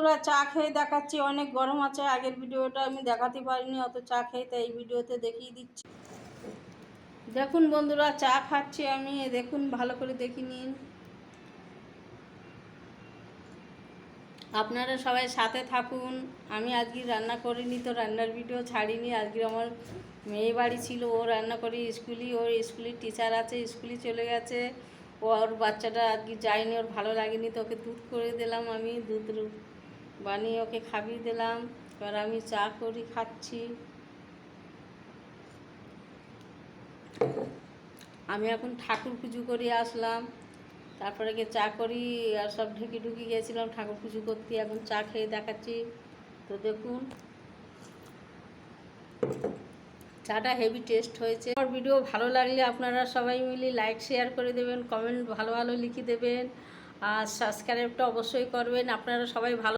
বন্ধুরা, চা খেয়ে দেখাচ্ছি। অনেক গরম আছে, আগের ভিডিওটা আমি দেখাতে পারিনি অত চা খেয়ে, তাই এই ভিডিওতে দেখিয়ে দিচ্ছি। দেখুন বন্ধুরা, চা খাচ্ছি আমি, দেখুন ভালো করে দেখে নিন। আপনারা সবাই সাথে থাকুন। আমি আজকে রান্না করিনি, তো রান্নার ভিডিও ছাড়িনি। আজকে আমার মেয়ে বাড়ি ছিল, ও রান্না করে ওর স্কুলের টিচার আছে, স্কুলে চলে গেছে। ওর বাচ্চাটা আজকে যায়নি, ওর ভালো লাগেনি, তো ওকে দুধ করে দিলাম, আমি দুধ বানিয়ে ওকে খাইয়ে দিলাম। এবার আমি চা করি খাচ্ছি। আমি এখন ঠাকুর পুজো করে আসলাম, তারপরে গিয়ে চা করি, আর সব ঢুকি গিয়েছিলাম ঠাকুর পুজো করতে। এখন চা খেয়ে দেখাচ্ছি। তো দেখুন, চাটা হেভি টেস্ট হয়েছে। আমার ভিডিও ভালো লাগলে আপনারা সবাই মিলে লাইক শেয়ার করে দেবেন, কমেন্ট ভালো লিখে দেবেন, আর সাবস্ক্রাইবটা অবশ্যই করবেন। আপনারা সবাই ভালো